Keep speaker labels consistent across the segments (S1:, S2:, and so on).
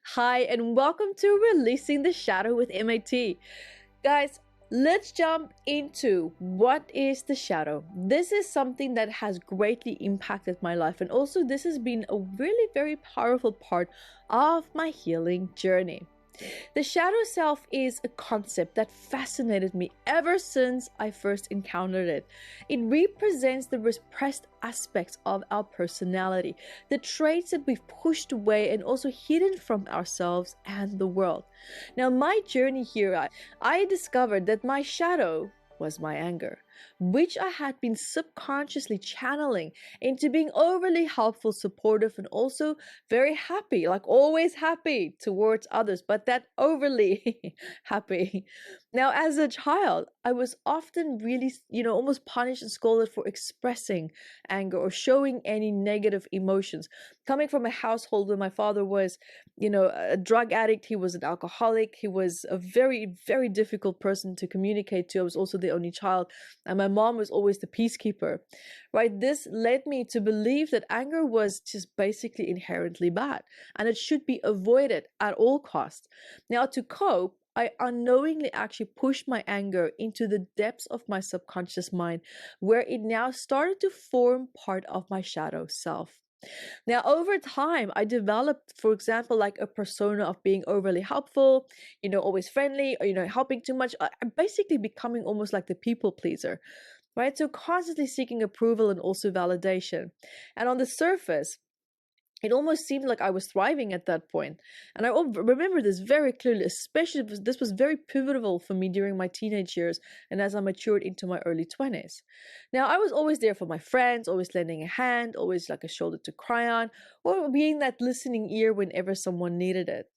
S1: Hi, and welcome to Releasing the Shadow with MAT. Guys, let's jump into what is the shadow. This is something that has greatly impacted my life, and also this has been a really very powerful part of my healing journey. The shadow self is a concept that fascinated me ever since I first encountered it. It represents the repressed aspects of our personality, the traits that we've pushed away and also hidden from ourselves and the world. Now, my journey here, I discovered that my shadow was my anger, which I had been subconsciously channeling into being overly helpful, supportive, and also very happy, like always happy towards others, but that overly happy. Now, as a child, I was often really, almost punished and scolded for expressing anger or showing any negative emotions. Coming from a household where my father was, a drug addict, he was an alcoholic, he was a very, very difficult person to communicate to. I was also the only child, and my mom was always the peacekeeper, right? This led me to believe that anger was just basically inherently bad and it should be avoided at all costs. Now, to cope, I unknowingly actually pushed my anger into the depths of my subconscious mind, where it now started to form part of my shadow self. Now, over time, I developed, for example, like a persona of being overly helpful, always friendly, or, helping too much, basically becoming almost like the people pleaser, right? So constantly seeking approval and also validation. And on the surface, it almost seemed like I was thriving at that point. And I remember this very clearly, especially this was very pivotal for me during my teenage years and as I matured into my early 20s. Now, I was always there for my friends, always lending a hand, always like a shoulder to cry on, or being that listening ear whenever someone needed it.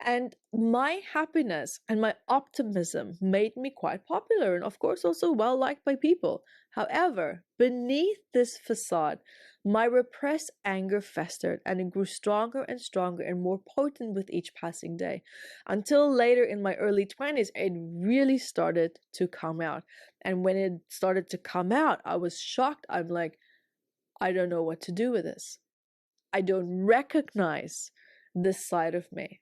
S1: And my happiness and my optimism made me quite popular and, of course, also well liked by people. However, beneath this facade, my repressed anger festered and it grew stronger and stronger and more potent with each passing day. Until later in my early 20s, it really started to come out. And when it started to come out, I was shocked. I'm like, I don't know what to do with this. I don't recognize this side of me.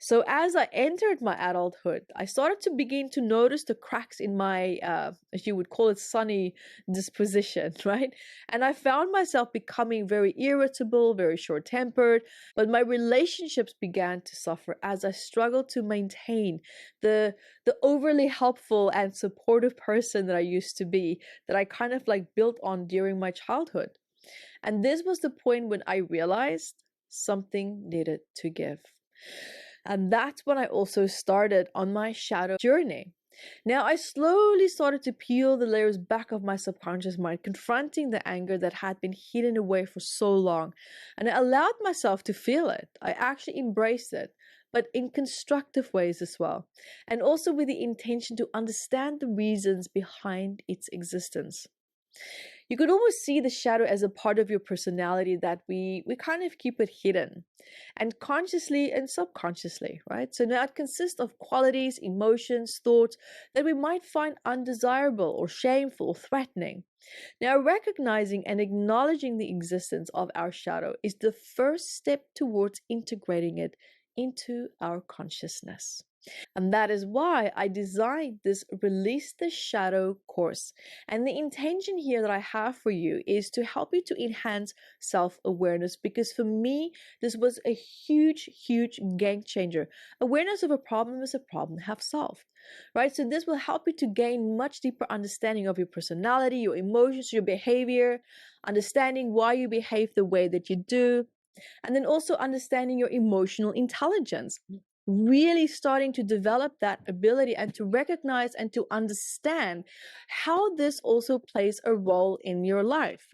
S1: So as I entered my adulthood, I started to begin to notice the cracks in my, as you would call it, sunny disposition, right? And I found myself becoming very irritable, very short-tempered, but my relationships began to suffer as I struggled to maintain the overly helpful and supportive person that I used to be, that I kind of like built on during my childhood. And this was the point when I realized something needed to give. And that's when I also started on my shadow journey. Now, I slowly started to peel the layers back of my subconscious mind, confronting the anger that had been hidden away for so long. And I allowed myself to feel it. I actually embraced it, but in constructive ways as well. And also with the intention to understand the reasons behind its existence. You could almost see the shadow as a part of your personality that we kind of keep it hidden and consciously and subconsciously, right? So now it consists of qualities, emotions, thoughts that we might find undesirable or shameful or threatening. Now, recognizing and acknowledging the existence of our shadow is the first step towards integrating it into our consciousness. And that is why I designed this Release the Shadow course. And the intention here that I have for you is to help you to enhance self-awareness, because for me, this was a huge, huge game changer. Awareness of a problem is a problem half solved, right? So this will help you to gain much deeper understanding of your personality, your emotions, your behavior, understanding why you behave the way that you do, and then also understanding your emotional intelligence, really starting to develop that ability and to recognize and to understand how this also plays a role in your life.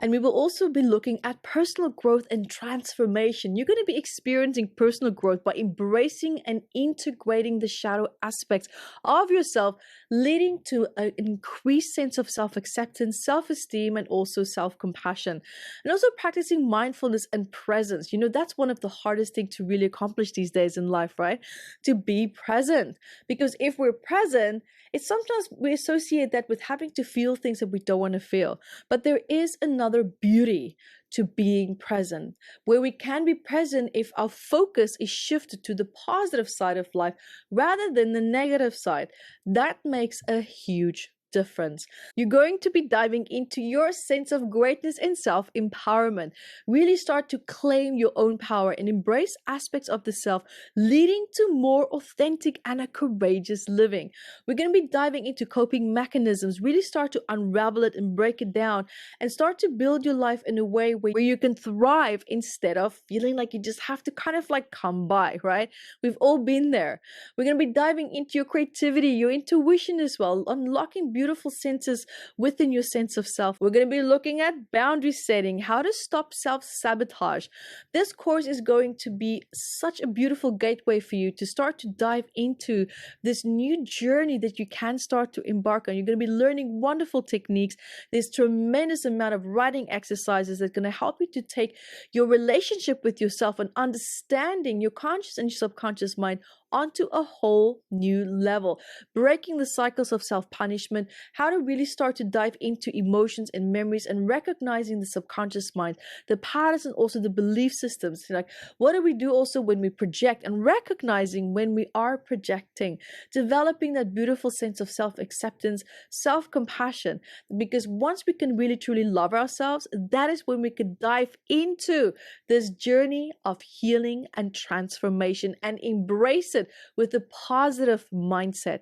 S1: And we will also be looking at personal growth and transformation. You're going to be experiencing personal growth by embracing and integrating the shadow aspects of yourself, leading to an increased sense of self-acceptance, self-esteem, and also self-compassion. And also practicing mindfulness and presence. That's one of the hardest things to really accomplish these days in life, right? To be present. Because if we're present, It's sometimes we associate that with having to feel things that we don't want to feel. But there is another beauty to being present, where we can be present if our focus is shifted to the positive side of life rather than the negative side. That makes a huge difference. You're going to be diving into your sense of greatness and self-empowerment. Really start to claim your own power and embrace aspects of the self, leading to more authentic and a courageous living. We're going to be diving into coping mechanisms, really start to unravel it and break it down and start to build your life in a way where you can thrive instead of feeling like you just have to kind of like come by, right? We've all been there. We're going to be diving into your creativity, your intuition as well, unlocking beautiful senses within your sense of self. We're going to be looking at boundary setting, how to stop self-sabotage. This course is going to be such a beautiful gateway for you to start to dive into this new journey that you can start to embark on. You're going to be learning wonderful techniques. There's tremendous amount of writing exercises that's going to help you to take your relationship with yourself and understanding your conscious and your subconscious mind onto a whole new level, breaking the cycles of self-punishment, how to really start to dive into emotions and memories and recognizing the subconscious mind, the patterns and also the belief systems. Like, what do we do also when we project and recognizing when we are projecting, developing that beautiful sense of self-acceptance, self-compassion, because once we can really truly love ourselves, that is when we can dive into this journey of healing and transformation and embrace it with a positive mindset.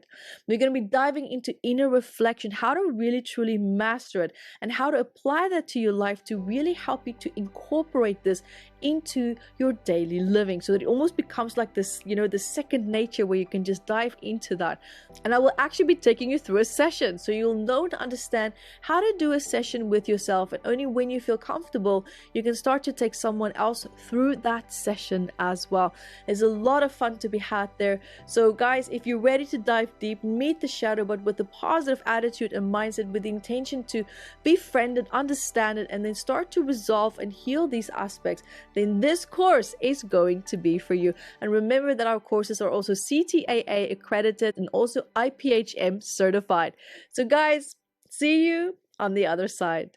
S1: We're going to be diving into inner reflection, how to really truly master it and how to apply that to your life to really help you to incorporate this into your daily living so that it almost becomes like this, the second nature where you can just dive into that. And I will actually be taking you through a session so you'll know to understand how to do a session with yourself, and only when you feel comfortable you can start to take someone else through that session as well. There's a lot of fun to be had there. So guys, if you're ready to dive deep, meet the shadow, but with a positive attitude and mindset, with the intention to befriend it, understand it, and then start to resolve and heal these aspects, then this course is going to be for you. And remember that our courses are also CTAA accredited and also IPHM certified. So guys, see you on the other side.